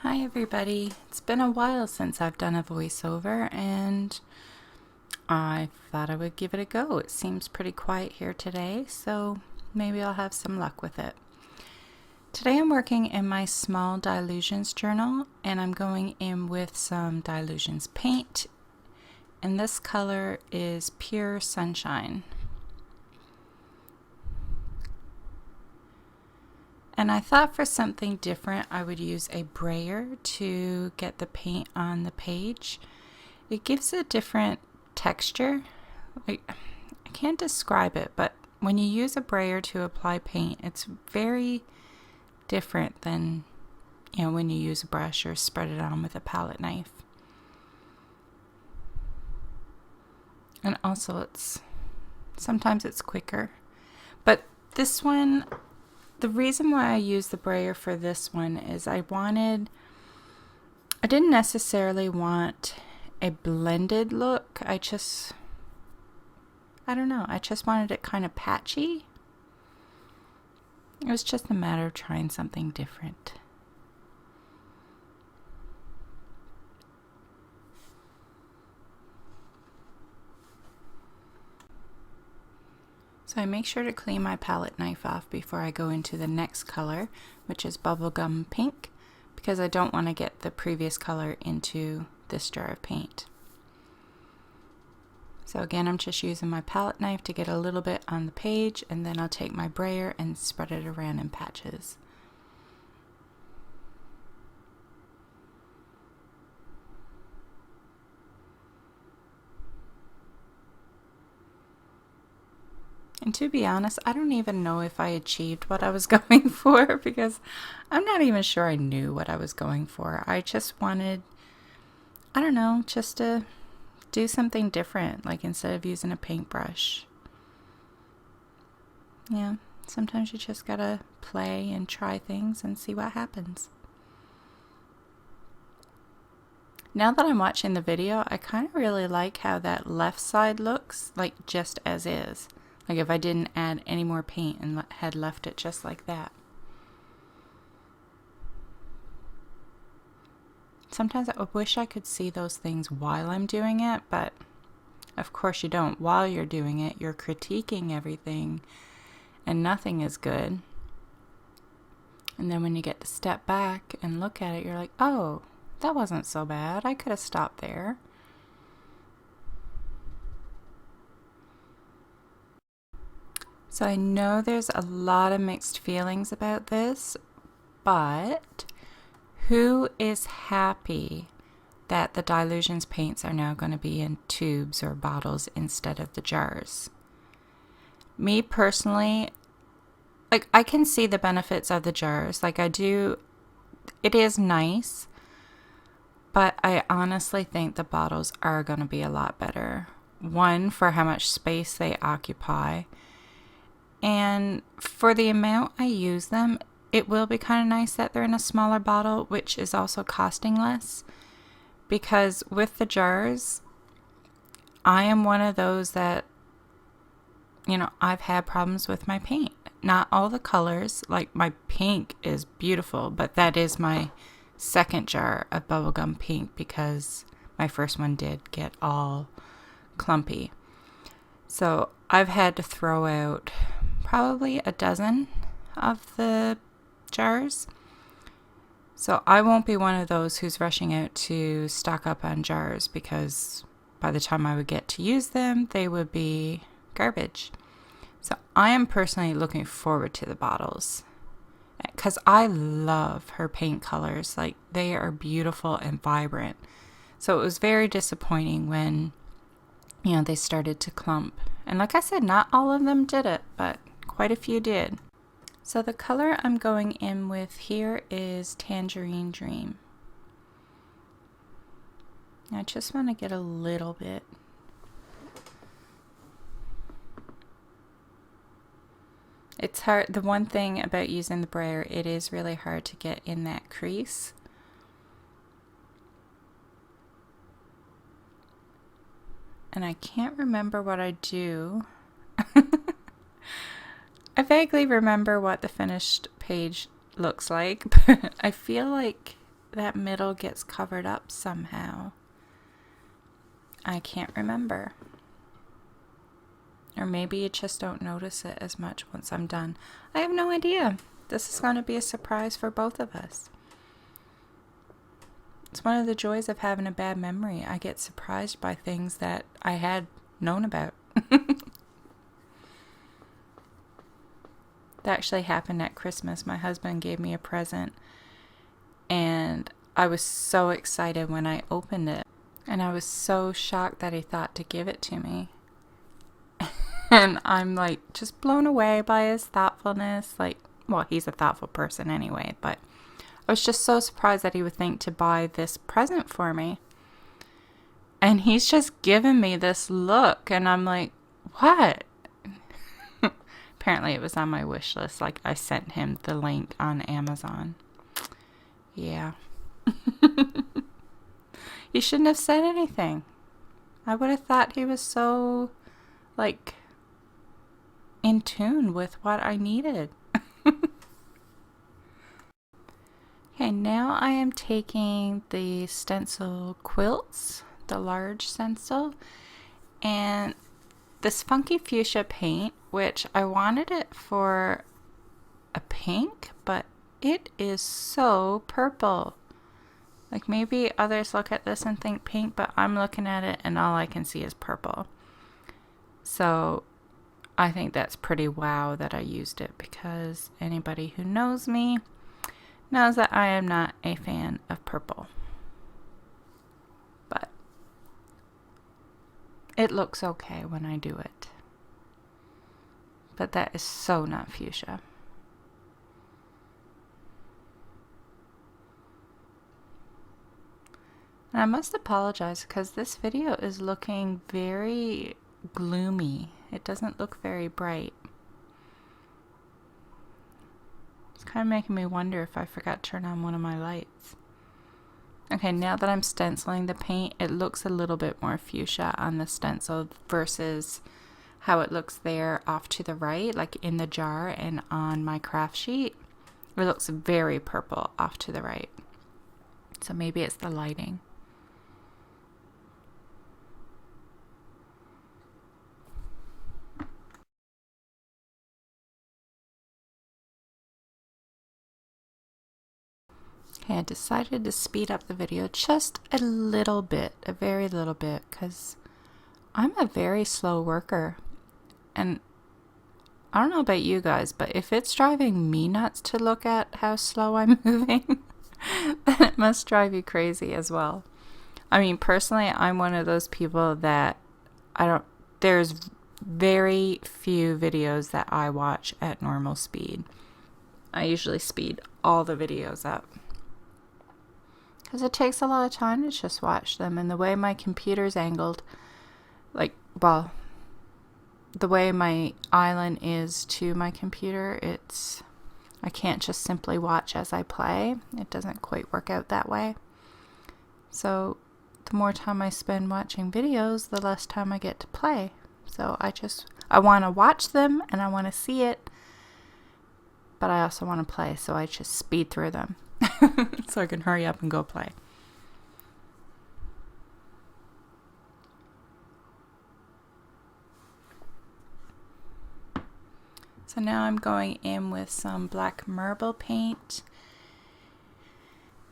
Hi everybody, it's been a while since I've done a voiceover and I thought I would give it a go. It seems pretty quiet here today, so maybe I'll have some luck with it. Today I'm working in my small Dylusions journal and I'm going in with some Dylusions paint, and this color is Pure Sunshine. And I thought for something different I would use a brayer to get the paint on the page. It gives a different texture. I can't describe it, but when you use a brayer to apply paint, it's very different than when you use a brush or spread it on with a palette knife. And also sometimes it's quicker. But this one, the reason why I use the brayer for this one is I didn't necessarily want a blended look. I don't know, I just wanted it kind of patchy. It was just a matter of trying something different. So I make sure to clean my palette knife off before I go into the next color, which is bubblegum pink, because I don't want to get the previous color into this jar of paint. So again, I'm just using my palette knife to get a little bit on the page, and then I'll take my brayer and spread it around in patches. And to be honest, I don't even know if I achieved what I was going for, because I'm not even sure I knew what I was going for. I just wanted, I don't know, just to do something different, like instead of using a paintbrush. Yeah, sometimes you just gotta play and try things and see what happens. Now that I'm watching the video, I kind of really like how that left side looks, like just as is. Like if I didn't add any more paint and had left it just like that. Sometimes I wish I could see those things while I'm doing it, but of course you don't. While you're doing it, you're critiquing everything and nothing is good. And then when you get to step back and look at it, you're like, oh, that wasn't so bad. I could have stopped there. So I know there's a lot of mixed feelings about this, but who is happy that the Dylusions paints are now going to be in tubes or bottles instead of the jars? Me personally, like I can see the benefits of the jars. Like I do, it is nice, but I honestly think the bottles are going to be a lot better. One, for how much space they occupy. And for the amount I use them, it will be kind of nice that they're in a smaller bottle, which is also costing less. Because with the jars, I am one of those that, I've had problems with my paint. Not all the colors, like my pink is beautiful, but that is my second jar of bubblegum pink because my first one did get all clumpy. So I've had to throw out probably a dozen of the jars. So I won't be one of those who's rushing out to stock up on jars, because by the time I would get to use them, they would be garbage. So I am personally looking forward to the bottles, because I love her paint colors. Like, they are beautiful and vibrant. So it was very disappointing when, they started to clump. And like I said, not all of them did it, but quite a few did. So the color I'm going in with here is Tangerine Dream. I just want to get a little bit. It's hard. The one thing about using the brayer, it is really hard to get in that crease. And I can't remember what I do. I vaguely remember what the finished page looks like, but I feel like that middle gets covered up somehow. I can't remember. Or maybe you just don't notice it as much once I'm done. I have no idea. This is going to be a surprise for both of us. It's one of the joys of having a bad memory. I get surprised by things that I had known about. That actually happened at Christmas. My husband gave me a present, and I was so excited when I opened it. And I was so shocked that he thought to give it to me. And I'm like just blown away by his thoughtfulness. Like, well, he's a thoughtful person anyway, but I was just so surprised that he would think to buy this present for me. And he's just given me this look, and I'm like, what? Apparently it was on my wish list. Like, I sent him the link on Amazon. Yeah. He shouldn't have said anything. I would have thought he was so, like, in tune with what I needed. Okay, now I am taking the stencil quilts, the large stencil, and this funky fuchsia paint, which I wanted it for a pink, but it is so purple. Like, maybe others look at this and think pink, but I'm looking at it and all I can see is purple. So I think that's pretty wow that I used it, because anybody who knows me knows that I am not a fan of purple. But it looks okay when I do it. But that is so not fuchsia. And I must apologize because this video is looking very gloomy. It doesn't look very bright. It's kind of making me wonder if I forgot to turn on one of my lights. Okay, now that I'm stenciling the paint, it looks a little bit more fuchsia on the stencil versus how it looks there off to the right, like in the jar and on my craft sheet. It looks very purple off to the right. So maybe it's the lighting. Okay, I decided to speed up the video just a little bit, a very little bit, because I'm a very slow worker. And I don't know about you guys, but if it's driving me nuts to look at how slow I'm moving, then it must drive you crazy as well. I mean, personally, I'm one of those people that there's very few videos that I watch at normal speed. I usually speed all the videos up, because it takes a lot of time to just watch them. And the way my computer's angled, like, well, the way my island is to my computer, I can't just simply watch as I play. It doesn't quite work out that way. So the more time I spend watching videos, the less time I get to play. So I want to watch them and I want to see it, but I also want to play, so I just speed through them. So I can hurry up and go play. So now I'm going in with some black marble paint,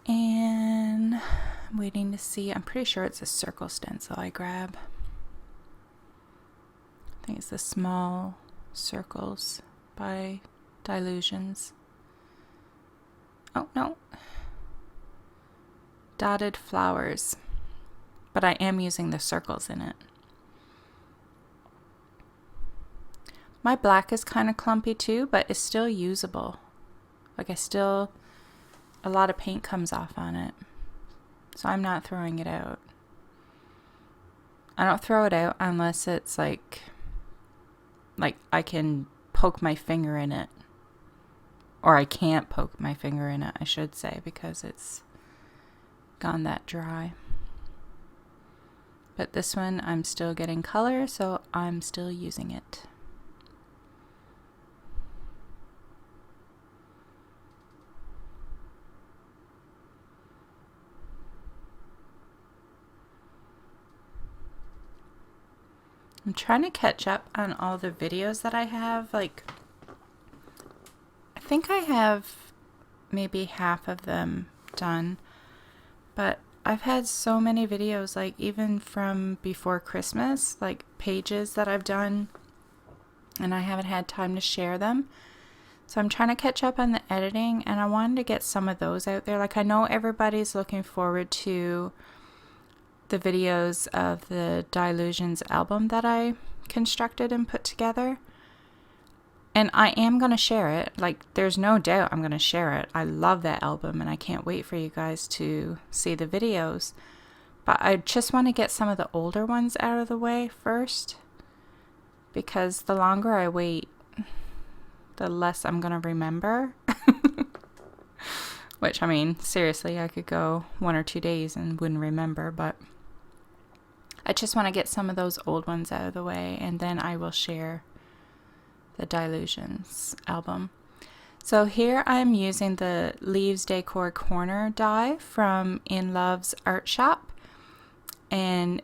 and I'm waiting to see. I'm pretty sure it's a circle stencil I grab. I think it's the small circles by Dylusions. Oh, no. Dotted flowers. But I am using the circles in it. My black is kind of clumpy too, but it's still usable. Like, a lot of paint comes off on it. So I'm not throwing it out. I don't throw it out unless it's like I can poke my finger in it. Or I can't poke my finger in it, I should say, because it's gone that dry. But this one, I'm still getting color, so I'm still using it. I'm trying to catch up on all the videos that I have. Like, I think I have maybe half of them done, but I've had so many videos, like even from before Christmas, like pages that I've done, and I haven't had time to share them. So I'm trying to catch up on the editing, and I wanted to get some of those out there. Like, I know everybody's looking forward to the videos of the Dylusions album that I constructed and put together. And I am going to share it. Like, there's no doubt I'm going to share it. I love that album, and I can't wait for you guys to see the videos. But I just want to get some of the older ones out of the way first, because the longer I wait, the less I'm going to remember. Which, I mean, seriously, I could go 1 or 2 days and wouldn't remember, but I just want to get some of those old ones out of the way, and then I will share the Dylusions album. So here I'm using the Leaves Decor Corner die from In Love's art shop. And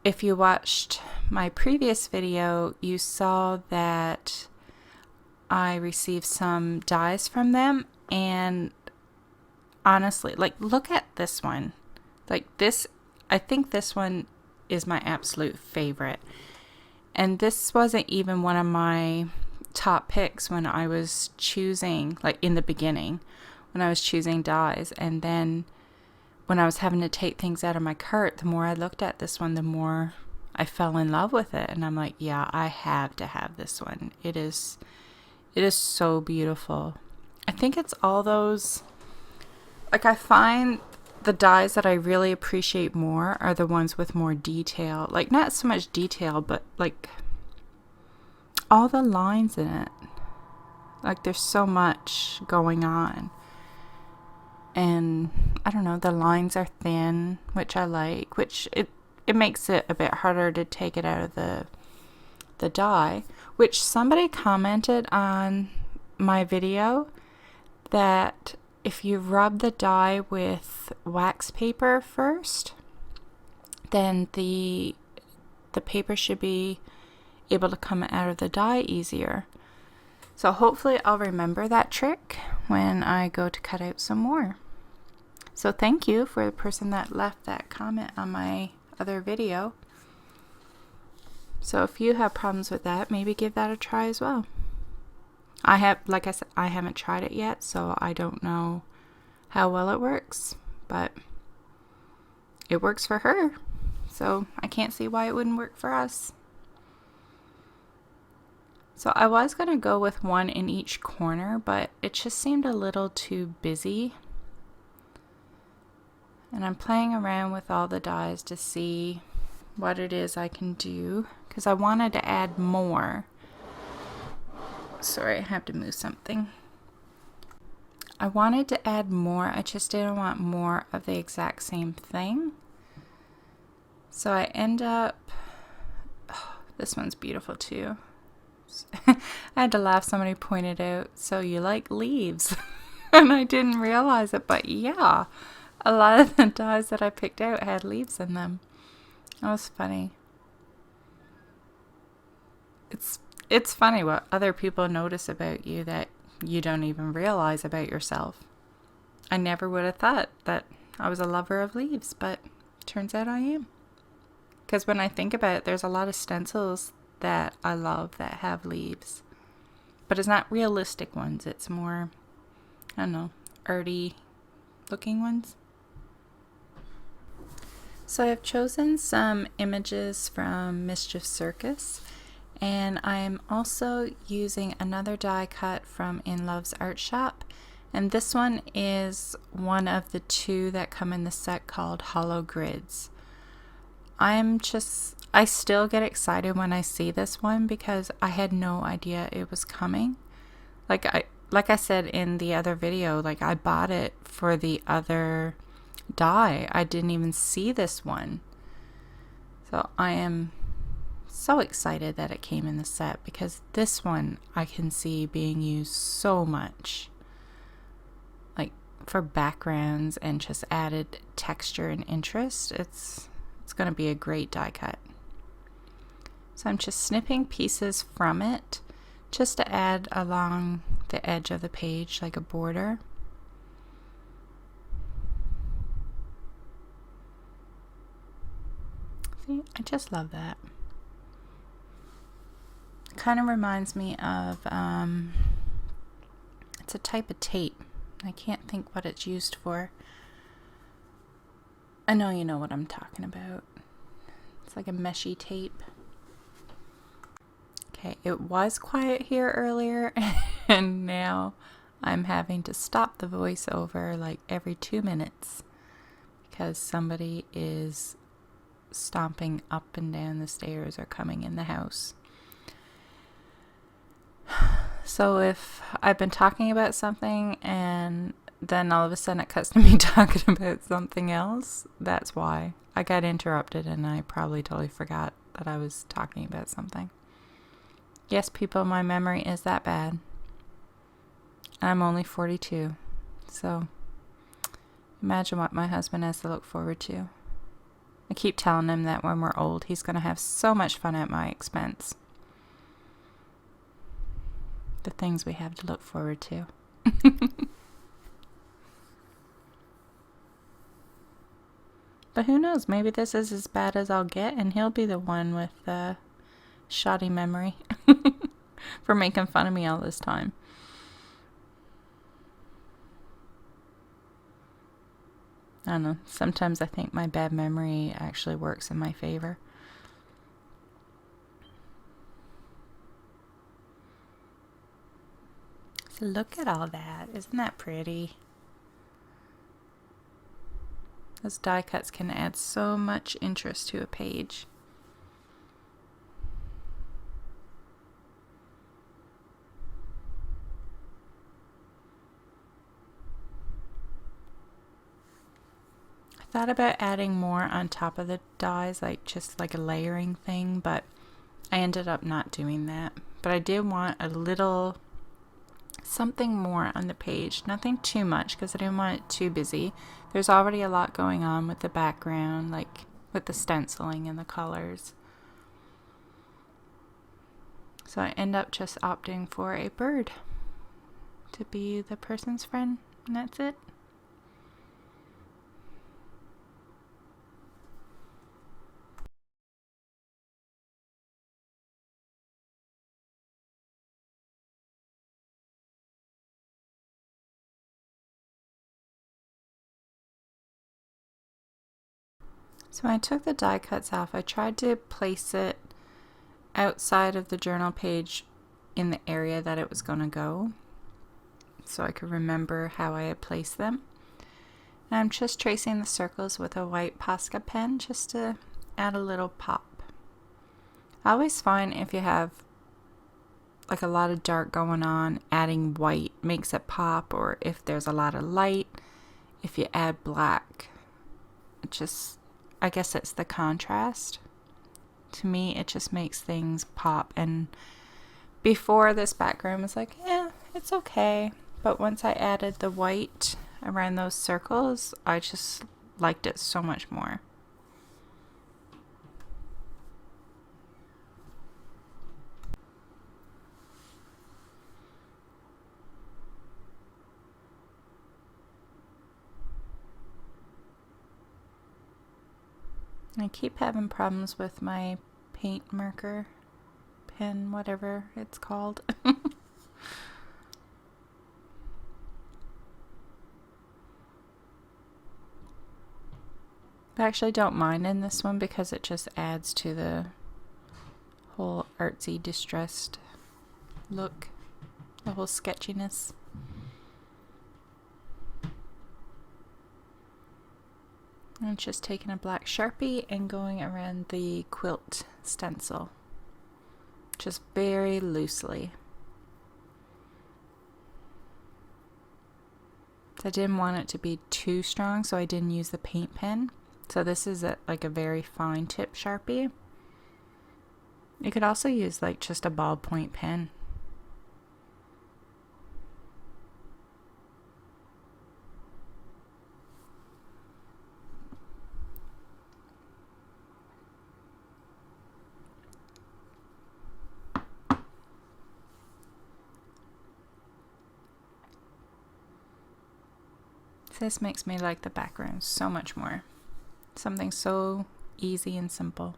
if you watched my previous video, you saw that I received some dies from them. And honestly, like, look at this one. Like, this, I think this one is my absolute favorite. And this wasn't even one of my top picks when I was choosing, like in the beginning, when I was choosing dies. And then when I was having to take things out of my cart, the more I looked at this one, the more I fell in love with it. And I'm like, yeah, I have to have this one. It is so beautiful. I think it's all those, like, I find the dies that I really appreciate more are the ones with more detail. Like, not so much detail, but like all the lines in it. Like, there's so much going on. And I don't know, the lines are thin, which I like, which it makes it a bit harder to take it out of the die, which somebody commented on my video that if you rub the die with wax paper first, then the paper should be able to come out of the die easier. So hopefully I'll remember that trick when I go to cut out some more. So thank you for the person that left that comment on my other video. So if you have problems with that, maybe give that a try as well. I have, like I said, I haven't tried it yet, so I don't know how well it works, but it works for her. So I can't see why it wouldn't work for us. So I was going to go with one in each corner, but it just seemed a little too busy. And I'm playing around with all the dies to see what it is I can do, because I wanted to add more. Sorry, I have to move something. I wanted to add more, I just didn't want more of the exact same thing. So I end up, oh, this one's beautiful too. I had to laugh, somebody pointed out, so you like leaves? And I didn't realize it, but yeah, a lot of the dies that I picked out had leaves in them. That was funny. It's funny what other people notice about you that you don't even realize about yourself. I never would have thought that I was a lover of leaves, but turns out I am. Because when I think about it, there's a lot of stencils that I love that have leaves. But it's not realistic ones. It's more, I don't know, arty looking ones. So I've chosen some images from Mischief Circus. And I'm also using another die cut from In Love's art shop. And this one is one of the two that come in the set called Hollow Grids. I still get excited when I see this one because I had no idea it was coming. Like I said in the other video, like I bought it for the other die. I didn't even see this one. So I am so excited that it came in the set because this one I can see being used so much, like for backgrounds and just added texture and interest. It's going to be a great die cut. So I'm just snipping pieces from it just to add along the edge of the page like a border. See, I just love that. It kind of reminds me of, it's a type of tape. I can't think what it's used for. I know you know what I'm talking about. It's like a meshy tape. Okay, it was quiet here earlier, and now I'm having to stop the voiceover like every 2 minutes because somebody is stomping up and down the stairs or coming in the house. So if I've been talking about something and then all of a sudden it cuts to me talking about something else, that's why. I got interrupted and I probably totally forgot that I was talking about something. Yes, people, my memory is that bad. I'm only 42, so imagine what my husband has to look forward to. I keep telling him that when we're old, he's going to have so much fun at my expense. The things we have to look forward to. But who knows, maybe this is as bad as I'll get and he'll be the one with the shoddy memory for making fun of me all this time. I don't know, sometimes I think my bad memory actually works in my favor. So look at all that, isn't that pretty? Those die cuts can add so much interest to a page. Thought about adding more on top of the dies, like just like a layering thing, but I ended up not doing that. But I did want a little something more on the page, nothing too much because I didn't want it too busy. There's already a lot going on with the background, like with the stenciling and the colors. So I end up just opting for a bird to be the person's friend, and that's it. So when I took the die cuts off, I tried to place it outside of the journal page in the area that it was going to go so I could remember how I had placed them. And I'm just tracing the circles with a white Posca pen just to add a little pop. I always find if you have like a lot of dark going on, adding white makes it pop, or if there's a lot of light, if you add black, it just, I guess it's the contrast. To me, it just makes things pop. And before, this background was like, yeah, it's okay. But once I added the white around those circles, I just liked it so much more. I keep having problems with my paint marker pen, whatever it's called. I actually don't mind in this one because it just adds to the whole artsy distressed look, the whole sketchiness. I'm just taking a black Sharpie and going around the quilt stencil, just very loosely. I didn't want it to be too strong, so I didn't use the paint pen. So this is like a very fine tip Sharpie. You could also use like just a ballpoint pen. This makes me like the background so much more. Something so easy and simple.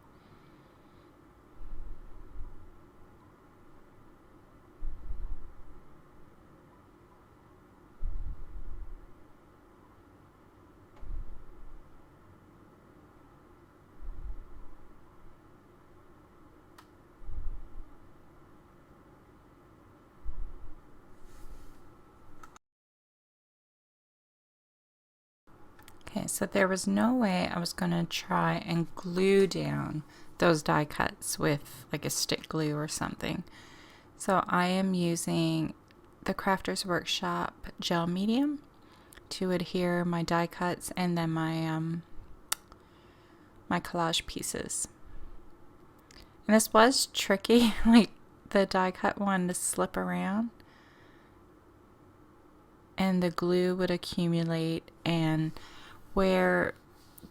Okay, so there was no way I was going to try and glue down those die cuts with like a stick glue or something. So I am using the Crafter's Workshop gel medium to adhere my die cuts and then my my collage pieces. And this was tricky, like the die cut one to slip around and the glue would accumulate, and where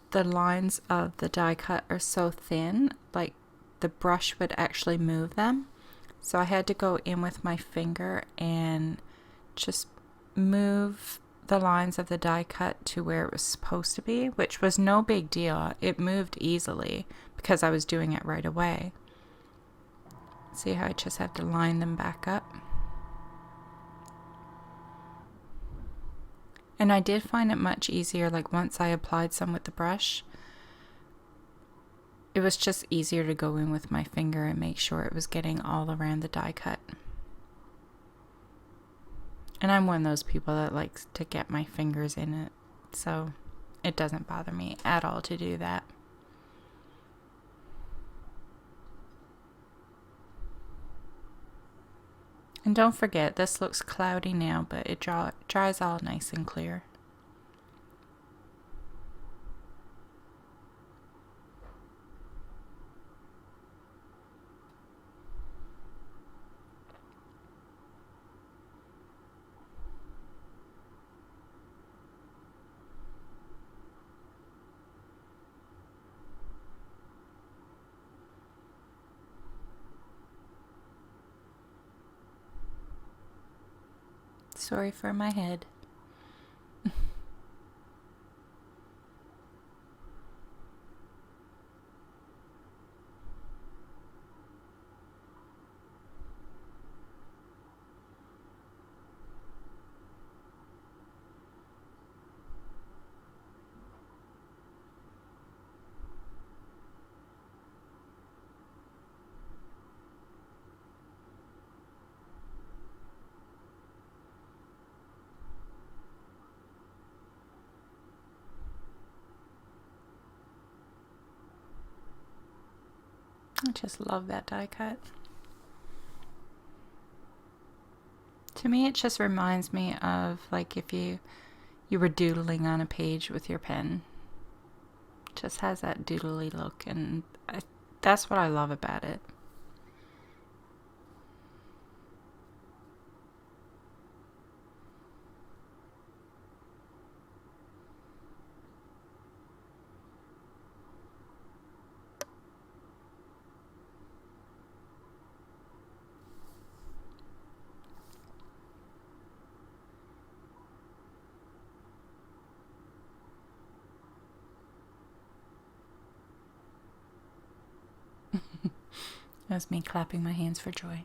the lines of the die cut are so thin, like the brush would actually move them. So I had to go in with my finger and just move the lines of the die cut to where it was supposed to be, which was no big deal. It moved easily because I was doing it right away. See how I just have to line them back up? And I did find it much easier, like once I applied some with the brush, it was just easier to go in with my finger and make sure it was getting all around the die cut. And I'm one of those people that likes to get my fingers in it, so it doesn't bother me at all to do that. And don't forget, this looks cloudy now, but it dries all nice and clear. Sorry for my head. I just love that die cut. To me, it just reminds me of like if you were doodling on a page with your pen. It just has that doodly look, and that's what I love about it. That's me clapping my hands for joy.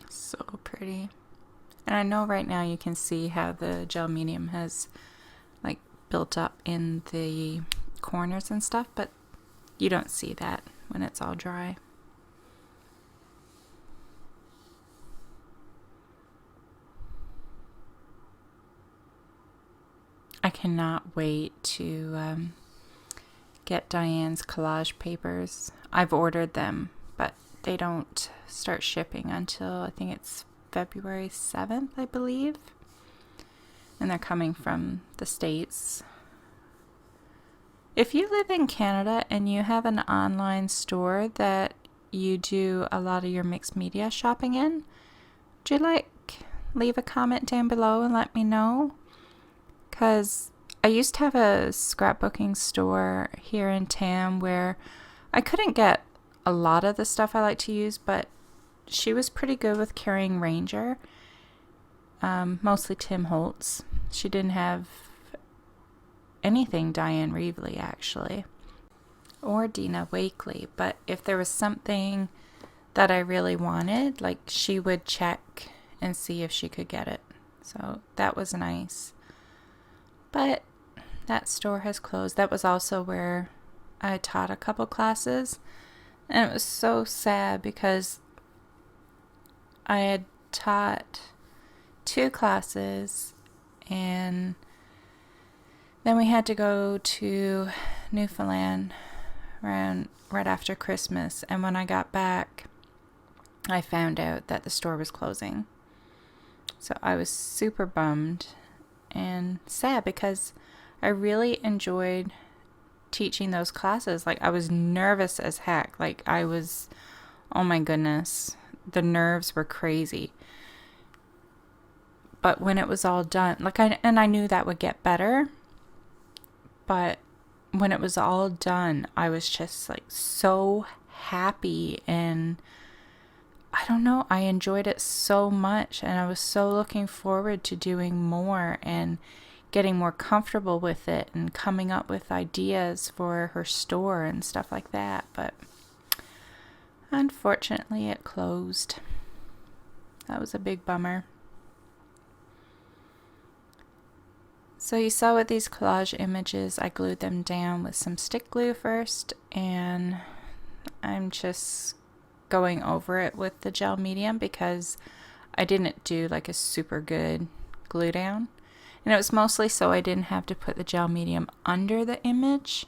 So pretty. And I know right now you can see how the gel medium has like built up in the corners and stuff, but you don't see that when it's all dry. I cannot wait to get Diane's collage papers. I've ordered them, but they don't start shipping until I think it's February 7th, I believe. And they're coming from the States. If you live in Canada and you have an online store that you do a lot of your mixed media shopping in, would you leave a comment down below and let me know? Because I used to have a scrapbooking store here in town where I couldn't get a lot of the stuff I like to use, but she was pretty good with carrying Ranger. Mostly Tim Holtz. She didn't have anything Diane Reevely, actually, or Dina Wakely, but if there was something that I really wanted, like, she would check and see if she could get it. So that was nice. But that store has closed. That was also where I taught a couple classes, and it was so sad because I had taught 2 classes, and then we had to go to Newfoundland right after Christmas, and when I got back, I found out that the store was closing. So I was super bummed and sad because I really enjoyed teaching those classes. Like, I was nervous as heck. Like, I was, oh my goodness, the nerves were crazy. But when it was all done, like, I knew that would get better, but when it was all done, I was just like so happy, and I don't know, I enjoyed it so much, and I was so looking forward to doing more and getting more comfortable with it and coming up with ideas for her store and stuff like that. But unfortunately, it closed. That was a big bummer. So you saw with these collage images, I glued them down with some stick glue first, and I'm just going over it with the gel medium because I didn't do like a super good glue down. And it was mostly so I didn't have to put the gel medium under the image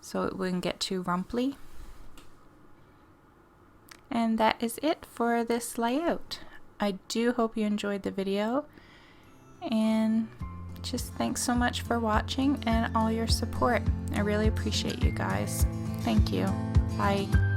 so it wouldn't get too rumply. And that is it for this layout. I do hope you enjoyed the video, and just thanks so much for watching and all your support. I really appreciate you guys. Thank you. Bye.